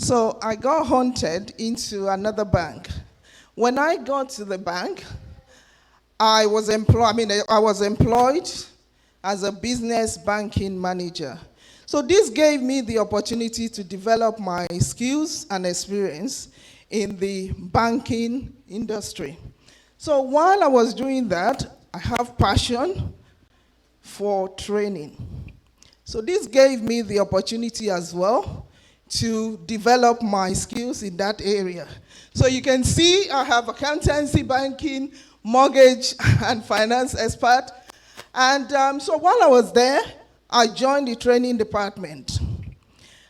So I got hunted into another bank. When I got to the bank, I was employed as a business banking manager. So this gave me the opportunity to develop my skills and experience in the banking industry. So while I was doing that, I have passion for training. So this gave me the opportunity as well to develop my skills in that area. So you can see I have accountancy, banking, mortgage, and finance expert. And so while I was there, I joined the training department.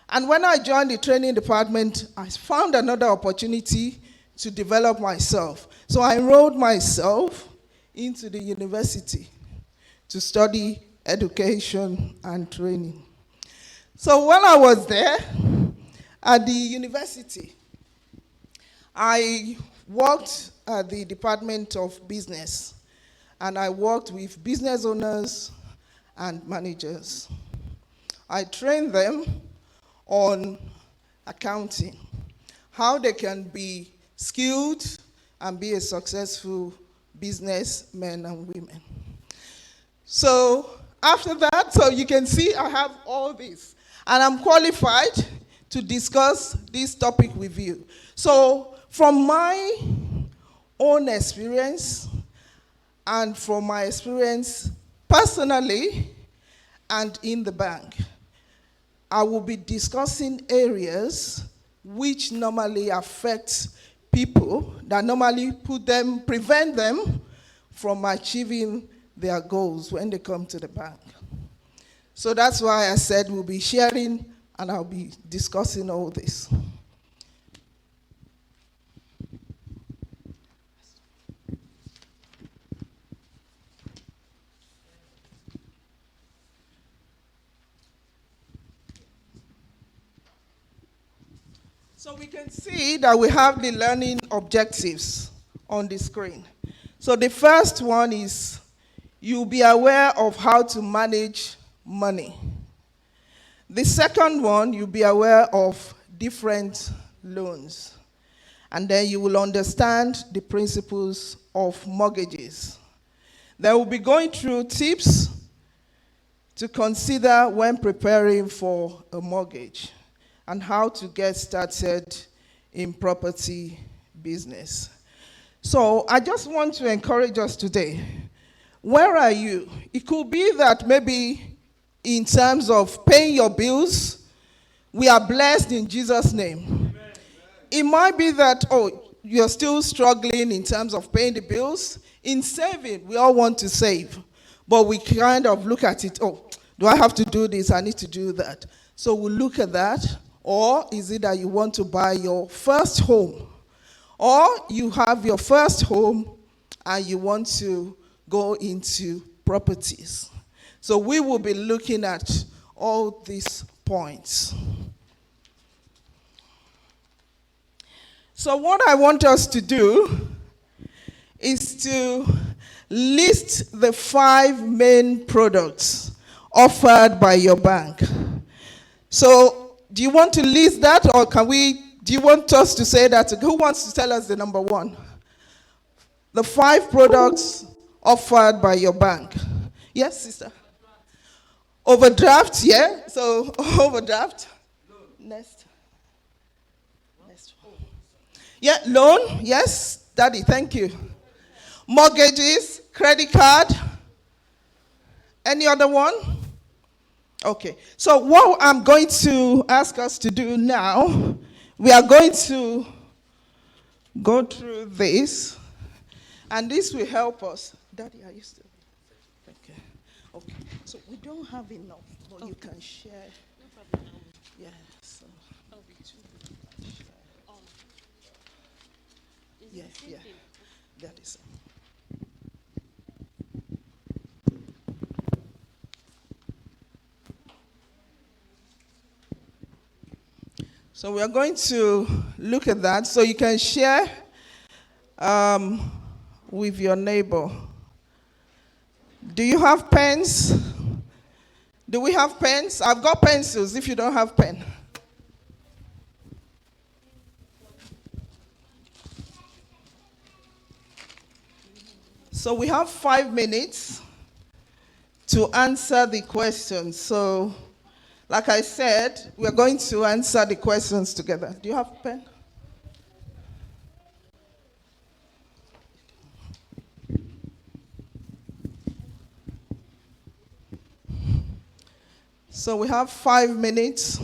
And when I joined the training department, I found another opportunity to develop myself. So I enrolled myself into the university to study education and training. So while I was there at the university, I worked at the Department of Business, and I worked with business owners and managers. I trained them on accounting, how they can be skilled and be a successful businessmen and women. So after that, so you can see I have all this, and I'm qualified to discuss this topic with you. So from my own experience and from my experience personally and in the bank, I will be discussing areas which normally affect people, that normally prevent them from achieving their goals when they come to the bank. So that's why I said we'll be sharing and I'll be discussing all this. So we can see that we have the learning objectives on the screen. So the first one is you'll be aware of how to manage money. The second one, you'll be aware of different loans. And then you will understand the principles of mortgages. Then we'll be going through tips to consider when preparing for a mortgage and how to get started in property business. So I just want to encourage us today. Where are you? It could be that maybe in terms of paying your bills, we are blessed in Jesus' name. Amen. It might be that, you're still struggling in terms of paying the bills. In saving, we all want to save. But we kind of look at it, do I have to do this? I need to do that. So we'll look at that. Or is it that you want to buy your first home? Or you have your first home and you want to go into properties. So we will be looking at all these points. So what I want us to do is to list the 5 main products offered by your bank. So do you want to list that, or do you want us to say that? Who wants to tell us the number 1? The 5 products offered by your bank. Yes, sister? Overdraft, yeah? So, overdraft. Next. Yeah, loan, yes, daddy, thank you. Mortgages, credit card. Any other one? Okay, so what I'm going to ask us to do now, we are going to go through this, and this will help us. Daddy, are you still? Okay. So we don't have enough, but you can share. Yeah, so. Yeah, that is it. So we are going to look at that. So you can share with your neighbor. Do you have pens? Do we have pens? I've got pencils if you don't have pen. So we have 5 minutes to answer the questions. So, like I said, we're going to answer the questions together. Do you have a pen? So we have 5 minutes.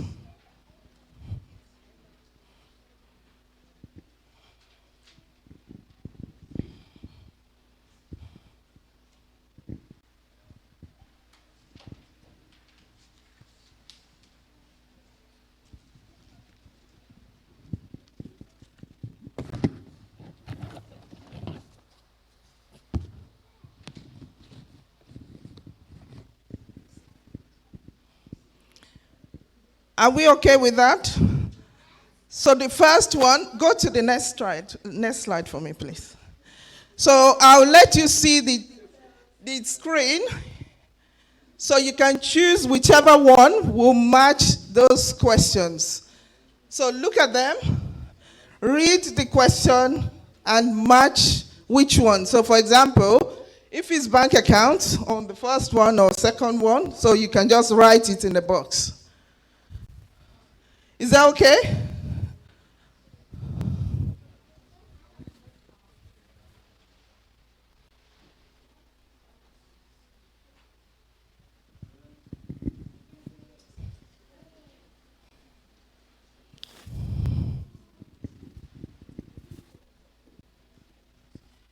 Are we okay with that? So the first one, go to the next slide for me, please. So I'll let you see the screen, so you can choose whichever one will match those questions. So look at them, read the question, and match which one. So for example, if it's bank account on the first one or second one, so you can just write it in the box. Is that okay?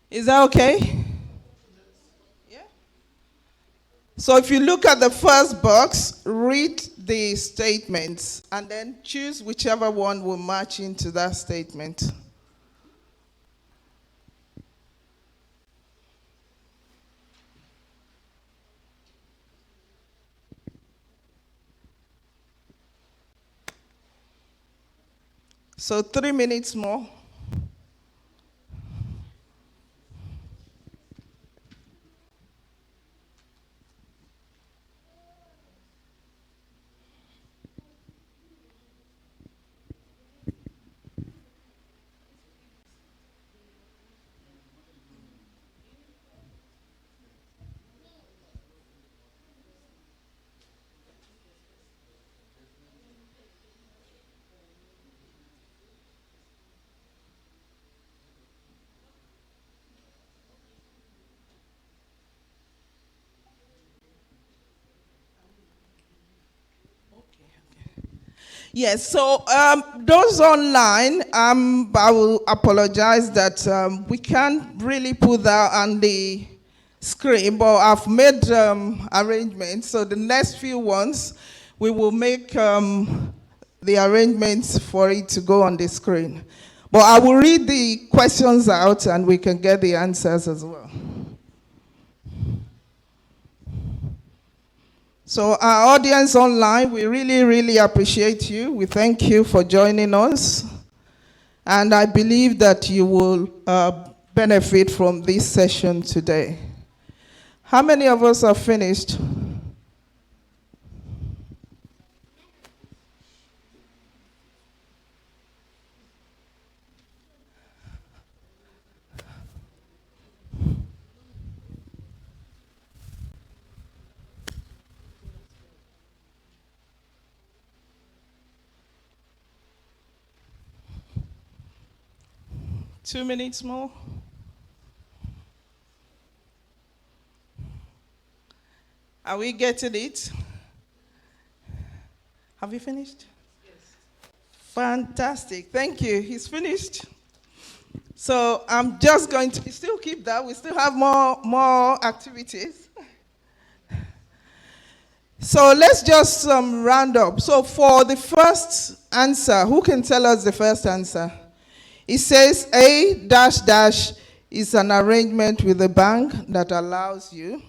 Is that okay? Yeah. So if you look at the first box, read the statements and then choose whichever one will match into that statement. So 3 minutes more. Yes, so those online, I will apologize that we can't really put that on the screen, but I've made arrangements. So the next few ones, we will make the arrangements for it to go on the screen. But I will read the questions out and we can get the answers as well. So our audience online, we really, really appreciate you. We thank you for joining us. And I believe that you will benefit from this session today. How many of us are finished? Two minutes more. Are we getting it? Have you finished? Yes. Fantastic. Thank you. He's finished. So I'm just going to still keep that. We still have more activities. So let's just round up. So for the first answer, who can tell us the first answer? It says A -- is an arrangement with the bank that allows you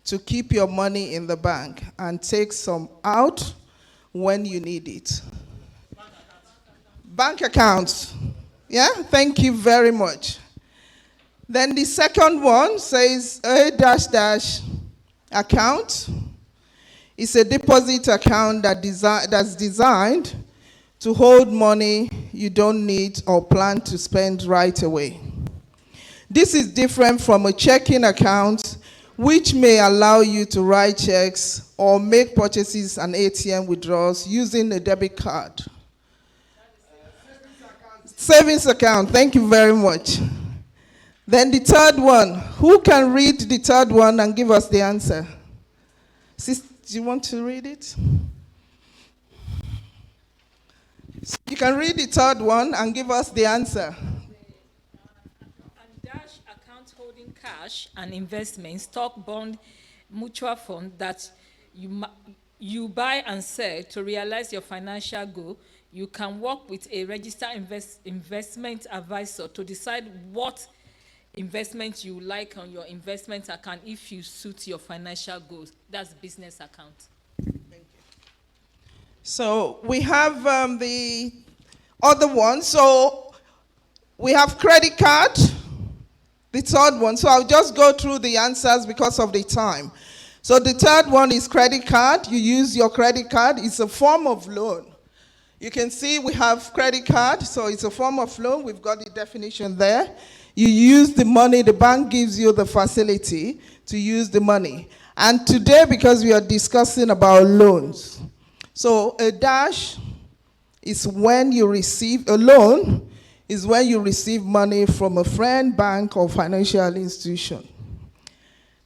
to keep your money in the bank and take some out when you need it. Bank accounts. Yeah, thank you very much. Then the second one says A -- account. It's a deposit account that's designed to hold money you don't need or plan to spend right away. This is different from a checking account, which may allow you to write checks or make purchases and ATM withdrawals using a debit card. Savings account, thank you very much. Then the third one, who can read the third one and give us the answer? Sis, do you want to read it? You can read the third one and give us the answer. And dash account holding cash and investment, stock, bond, mutual fund that you buy and sell to realize your financial goal. You can work with a registered investment advisor to decide what investment you like on your investment account if you suit your financial goals. That's business account. Thank you. So we have the other one. So we have credit card, the third one. So I'll just go through the answers because of the time. So the third one is credit card. You use your credit card. It's a form of loan. You can see we have credit card, so it's a form of loan. We've got the definition there. You use the money, the bank gives you the facility to use the money. And today, because we are discussing about loans, so a dash is when you receive a loan, is when you receive money from a friend, bank, or financial institution.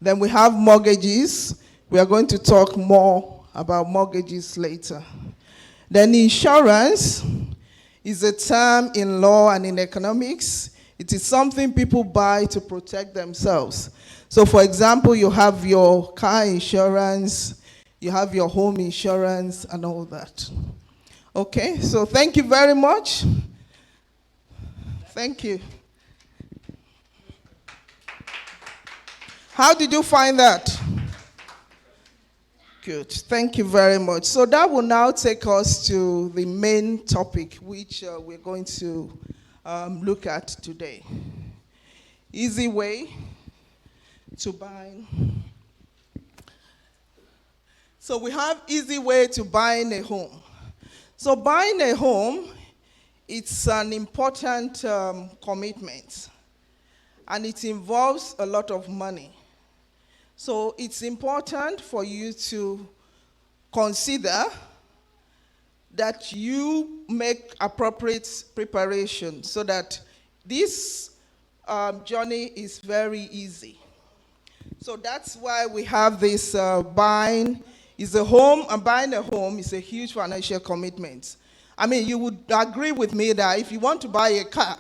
Then we have mortgages. We are going to talk more about mortgages later. Then insurance is a term in law and in economics. It is something people buy to protect themselves. So for example, you have your car insurance, you have your home insurance and all that. Okay, so thank you very much. Thank you. How did you find that? Good. Thank you very much. So that will now take us to the main topic, which we're going to look at today. Easy way to buy. So we have easy way to buying a home. So buying a home, it's an important commitment, and it involves a lot of money. So it's important for you to consider that you make appropriate preparation so that this journey is very easy. So that's why we have this buying is a home, and buying a home is a huge financial commitment. I mean, you would agree with me that if you want to buy a car,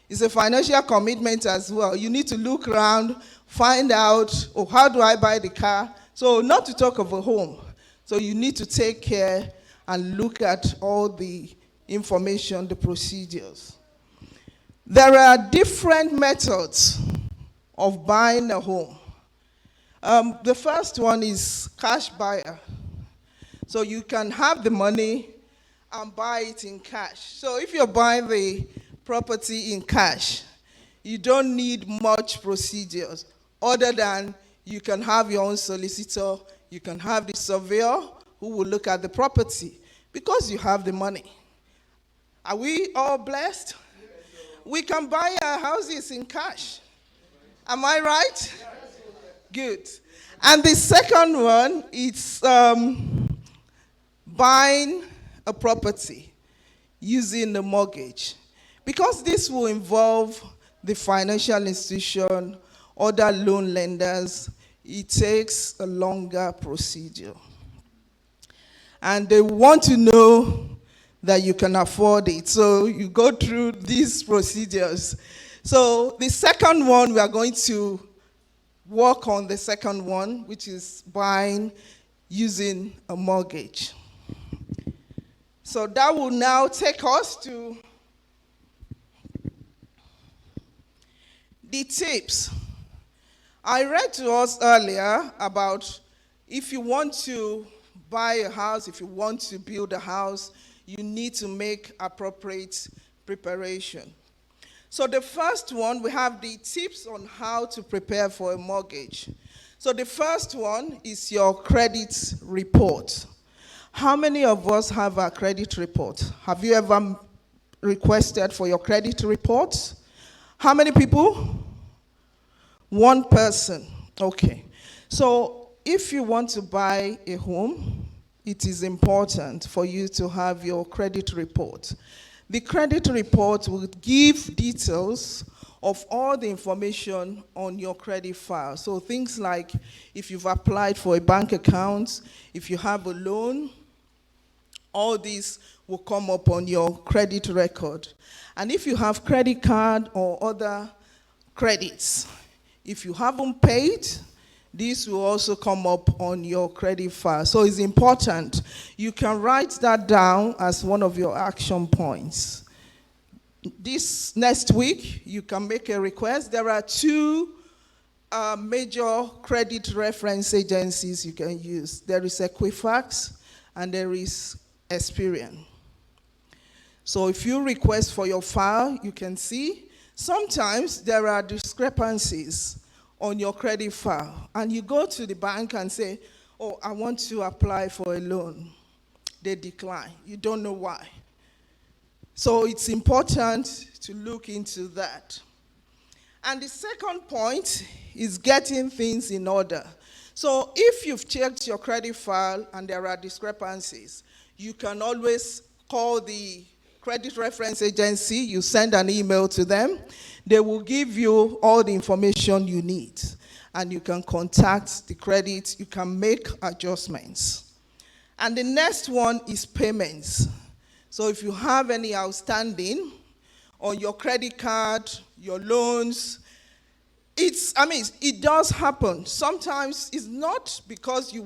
it's a financial commitment as well. You need to look around, find out, oh, how do I buy the car? So not to talk of a home. So you need to take care and look at all the information, the procedures. There are different methods of buying a home. The first one is cash buyer. So you can have the money and buy it in cash. So if you're buying the property in cash, you don't need much procedures other than you can have your own solicitor, you can have the surveyor who will look at the property because you have the money. Are we all blessed? We can buy our houses in cash. Am I right? Good. And the second one is buying a property using a mortgage. Because this will involve the financial institution, other loan lenders, it takes a longer procedure. And they want to know that you can afford it. So you go through these procedures. So the second one, we are going to work on the second one, which is buying using a mortgage. So that will now take us to the tips. I read to us earlier about if you want to buy a house, if you want to build a house, you need to make appropriate preparation. So the first one, we have the tips on how to prepare for a mortgage. So the first one is your credit report. How many of us have a credit report? Have you ever requested for your credit report? How many people? One person. Okay. So if you want to buy a home, it is important for you to have your credit report. The credit report will give details of all the information on your credit file. So things like if you've applied for a bank account, if you have a loan, all these will come up on your credit record. And if you have credit card or other credits, if you haven't paid, this will also come up on your credit file. So it's important. You can write that down as one of your action points. This next week, you can make a request. There are two major credit reference agencies you can use. There is Equifax and there is Experian. So if you request for your file, you can see sometimes there are discrepancies on your credit file. And you go to the bank and say, oh, I want to apply for a loan. They decline. You don't know why. So it's important to look into that. And the second point is getting things in order. So if you've checked your credit file and there are discrepancies, you can always call the credit reference agency, you send an email to them, they will give you all the information you need, and you can contact the credit, you can make adjustments. And the next one is payments. So if you have any outstanding on your credit card, your loans, it does happen. Sometimes it's not because you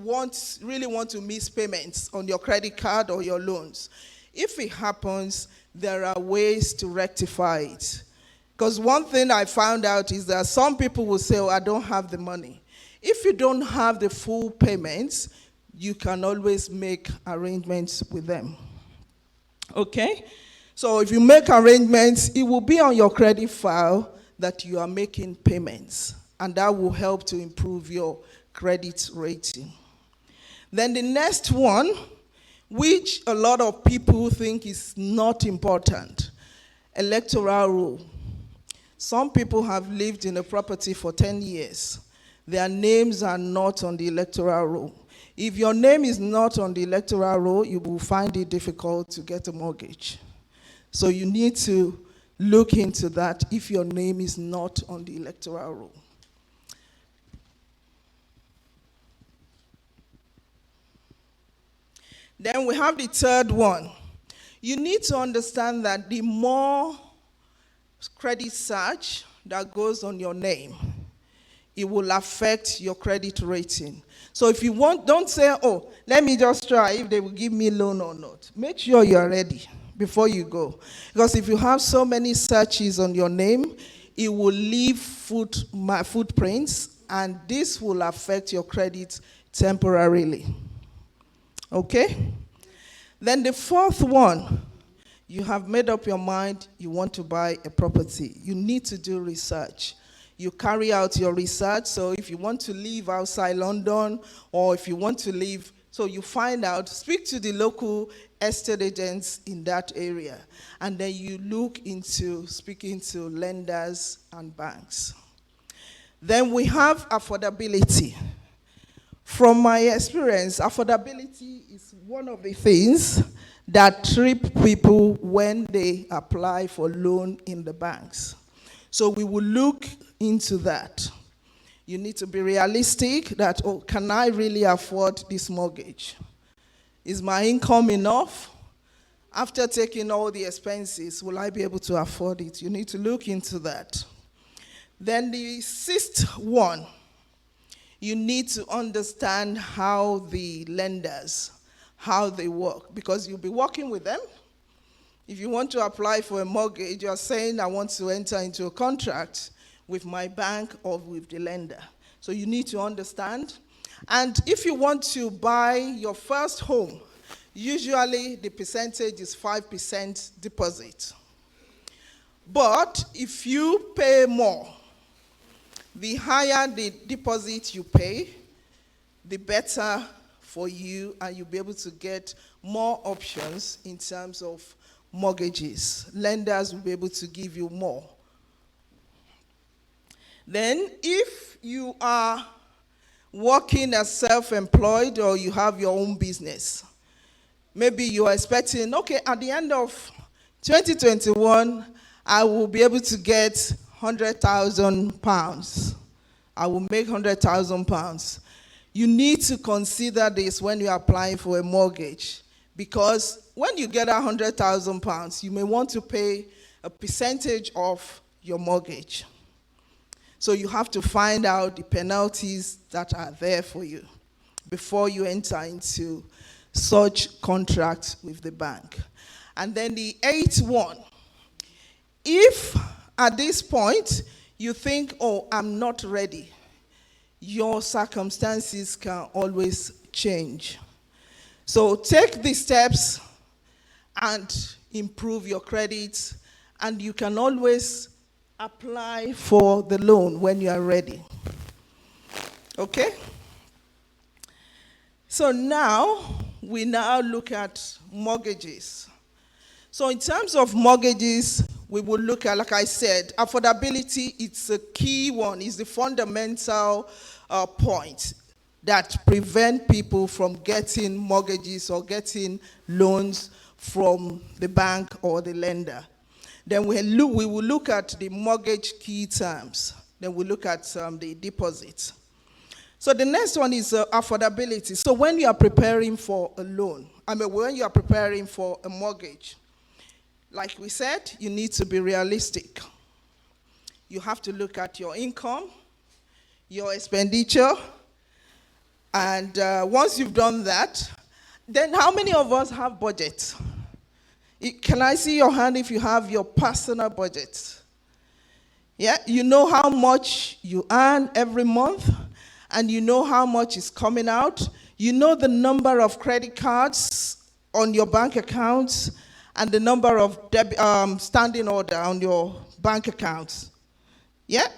really want to miss payments on your credit card or your loans. If it happens, there are ways to rectify it. Because one thing I found out is that some people will say, oh, I don't have the money. If you don't have the full payments, you can always make arrangements with them. Okay? So if you make arrangements, it will be on your credit file that you are making payments. And that will help to improve your credit rating. Then the next one, which a lot of people think is not important, electoral roll. Some people have lived in a property for 10 years. Their names are not on the electoral roll. If your name is not on the electoral roll, you will find it difficult to get a mortgage. So you need to look into that if your name is not on the electoral roll. Then we have the third one. You need to understand that the more credit search that goes on your name, it will affect your credit rating. So if you want, don't say, oh, let me just try if they will give me a loan or not. Make sure you're ready before you go. Because if you have so many searches on your name, it will leave footprints, and this will affect your credit temporarily. Okay? Then the fourth one, you have made up your mind you want to buy a property. You need to do research. You carry out your research. So if you want to live outside London, or if you want to live, so you find out, speak to the local estate agents in that area, and then you look into speaking to lenders and banks. Then we have affordability. From my experience, affordability is one of the things that trip people when they apply for loan in the banks. So we will look into that. You need to be realistic that, oh, can I really afford this mortgage? Is my income enough? After taking all the expenses, will I be able to afford it? You need to look into that. Then the sixth one, you need to understand how the lenders, how they work, because you'll be working with them. If you want to apply for a mortgage, you're saying, I want to enter into a contract with my bank or with the lender. So you need to understand. And if you want to buy your first home, usually the percentage is 5% deposit. But if you pay more, the higher the deposit you pay, the better for you, and you'll be able to get more options in terms of mortgages. Lenders will be able to give you more. Then if you are working as self-employed or you have your own business, maybe you are expecting, okay, at the end of 2021, I will be able to get £100,000. I will make £100,000. You need to consider this when you are applying for a mortgage, because when you get £100,000, you may want to pay a percentage of your mortgage. So you have to find out the penalties that are there for you before you enter into such contracts with the bank. And then the eighth one, if at this point you think, oh, I'm not ready, your circumstances can always change. So take the steps and improve your credit, and you can always apply for the loan when you are ready. Okay? So now, we now look at mortgages. So in terms of mortgages, we will look at, like I said, affordability. It's a key one. It's the fundamental point that prevent people from getting mortgages or getting loans from the bank or the lender. Then we will look at the mortgage key terms. Then we look at the deposit. So the next one is affordability. So when you are preparing for a loan, when you are preparing for a mortgage, like we said, you need to be realistic. You have to look at your income, your expenditure, and once you've done that, then how many of us have budgets? Can I see your hand if you have your personal budget? Yeah, you know how much you earn every month, and you know how much is coming out. You know the number of credit cards on your bank accounts and the number of standing order on your bank accounts. Yeah,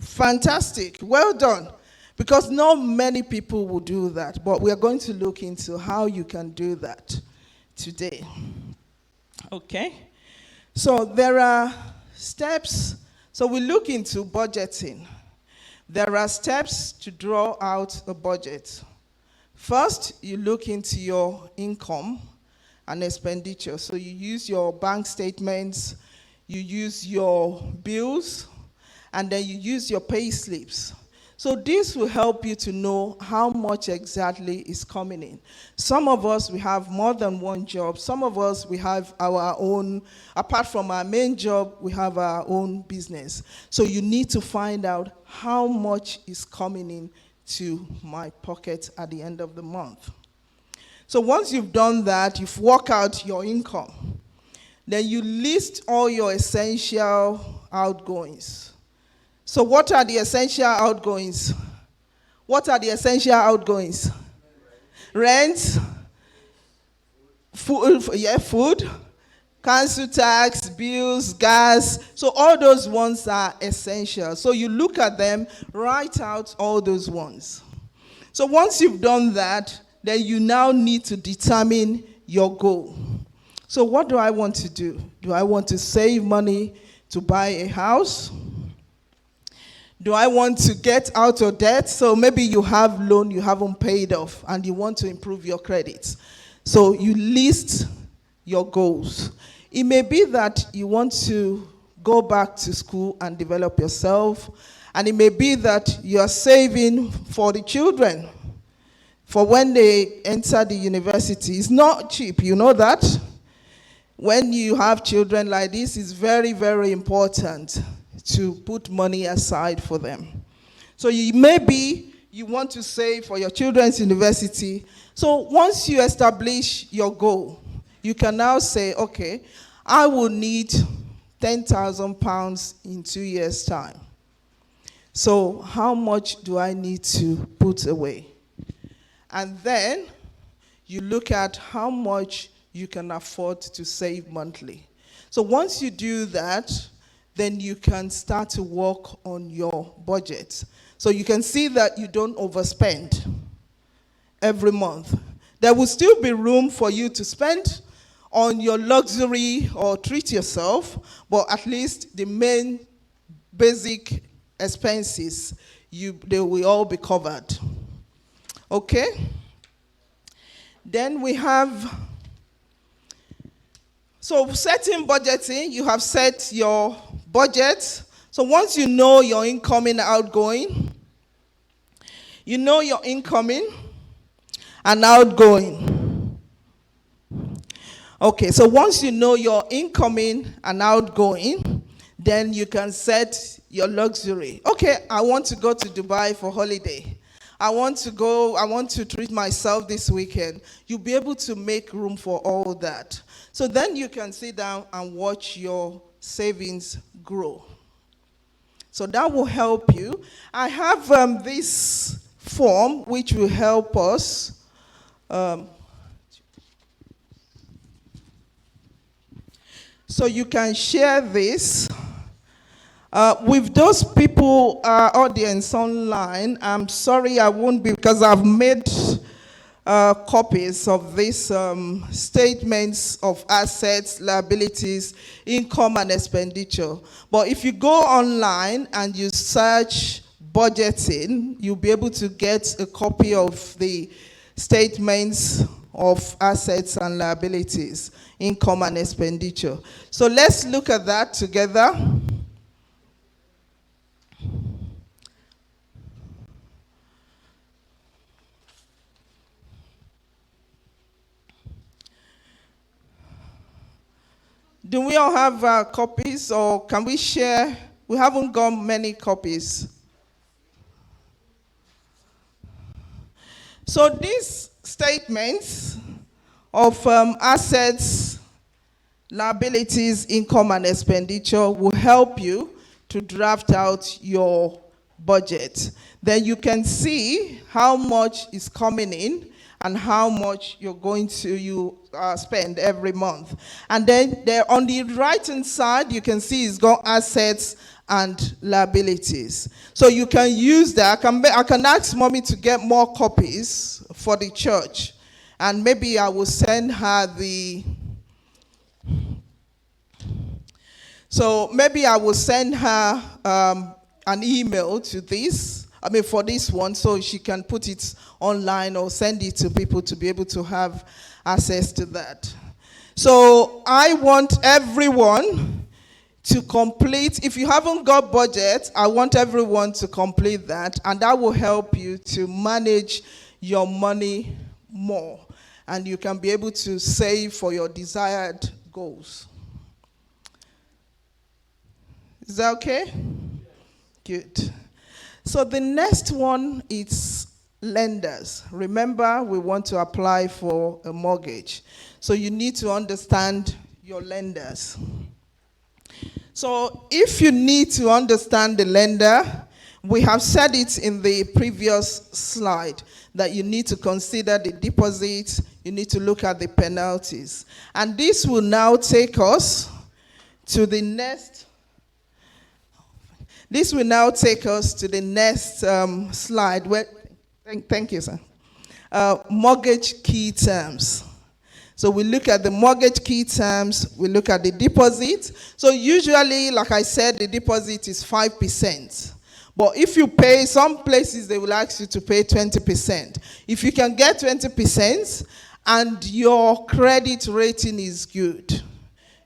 fantastic, well done. Because not many people will do that, but we are going to look into how you can do that today. Okay, so there are steps. So we look into budgeting. There are steps to draw out a budget. First, you look into your income and expenditure. So you use your bank statements, you use your bills, and then you use your pay slips. So this will help you to know how much exactly is coming in. Some of us, we have more than one job. Some of us, we have our own, apart from our main job, we have our own business. So you need to find out how much is coming in to my pocket at the end of the month. So once you've done that, you've worked out your income. Then you list all your essential outgoings. So what are the essential outgoings? What are the essential outgoings? Rent, food, council tax, bills, gas. So all those ones are essential. So you look at them, write out all those ones. So once you've done that, then you now need to determine your goal. So what do I want to do? Do I want to save money to buy a house? Do I want to get out of debt? So maybe you have loan you haven't paid off and you want to improve your credit. So you list your goals. It may be that you want to go back to school and develop yourself. And it may be that you are saving for the children for when they enter the university. It's not cheap, you know that? When you have children like this, it's very, very important to put money aside for them. So maybe you want to save for your children's university. So once you establish your goal, you can now say, okay, I will need £10,000 in 2 years' time. So how much do I need to put away? And then you look at how much you can afford to save monthly. So once you do that, then you can start to work on your budget. So you can see that you don't overspend every month. There will still be room for you to spend on your luxury or treat yourself, but at least the main basic expenses, they will all be covered. Okay? Then we have, so setting budgeting, you have set your budget. So once you know your incoming, outgoing, you know your incoming and outgoing. Okay, so once you know your incoming and outgoing, then you can set your luxury. Okay, I want to go to Dubai for holiday. I want to treat myself this weekend. You'll be able to make room for all that. So then you can sit down and watch your savings grow. So that will help you. I have this form which will help us. So you can share this with those people, audience online. I'm sorry I won't be, because I've made copies of these statements of assets, liabilities, income, and expenditure. But if you go online and you search budgeting, you'll be able to get a copy of the statements of assets and liabilities, income, and expenditure. So let's look at that together. Do we all have copies, or can we share? We haven't got many copies. So these statements of assets, liabilities, income, and expenditure will help you to draft out your budget. Then you can see how much is coming in and how much you're going to spend every month. And then there on the right-hand side, you can see it's got assets and liabilities. So you can use that. I can ask mommy to get more copies for the church. And maybe I will send her so maybe I will send her an email to this, for this one, so she can put it online or send it to people to be able to have access to that. So I want everyone to complete. If you haven't got budget, I want everyone to complete that, and that will help you to manage your money more, and you can be able to save for your desired goals. Is that okay? Good. So the next one is lenders. Remember, we want to apply for a mortgage. So you need to understand your lenders. So if you need to understand the lender, we have said it in the previous slide that you need to consider the deposits, you need to look at the penalties. And this will now take us to the next. This will now take us to the next slide. Thank you, sir. Mortgage key terms. So we look at the mortgage key terms, we look at the deposit. So usually, like I said, the deposit is 5%. But if you pay, some places they will ask you to pay 20%. If you can get 20% and your credit rating is good,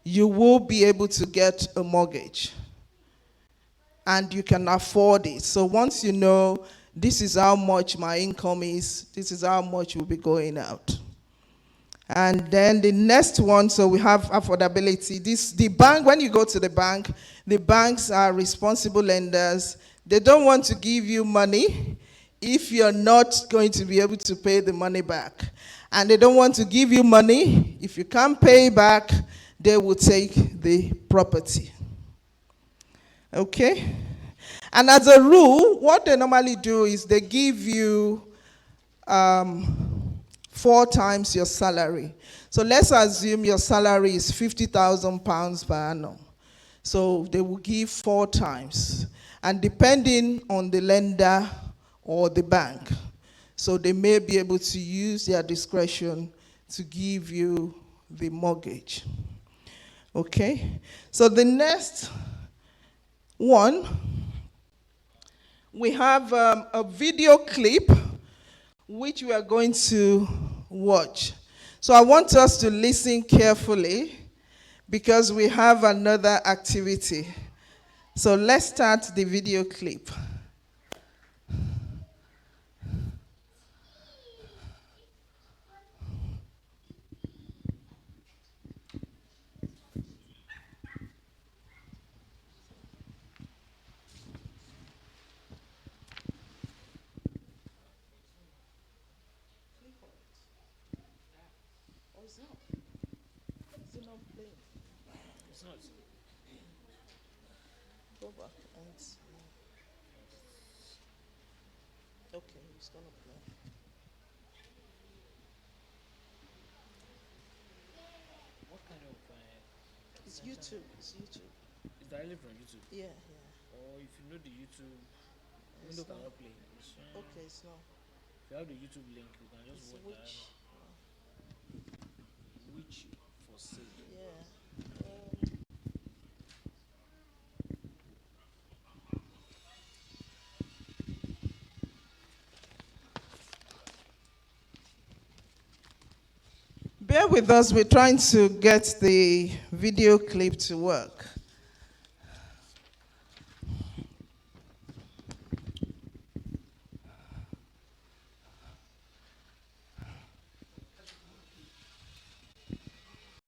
you will be able to get a mortgage. And you can afford it. So once you know, this is how much my income is, this is how much will be going out. And then the next one, so we have affordability. The bank, when you go to the bank, the banks are responsible lenders. They don't want to give you money if you're not going to be able to pay the money back. And they don't want to give you money if you can't pay back, they will take the property. Okay? And as a rule, what they normally do is they give you 4 times your salary. So let's assume your salary is £50,000 per annum. So they will give 4 times. And depending on the lender or the bank, so they may be able to use their discretion to give you the mortgage. Okay? So the next one we have a video clip which we are going to watch. So I want us to listen carefully because we have another activity. So let's start the video clip. Go back and see. Okay, it's gonna play. What kind of It's YouTube. It's YouTube. is directly from YouTube? Yeah, yeah. Or if you know the YouTube It's window not. cannot play. Okay, it's not. If you have the YouTube link, you can just It's watch which? that. Which for sale? Yeah. Bear with us, we're trying to get the video clip to work.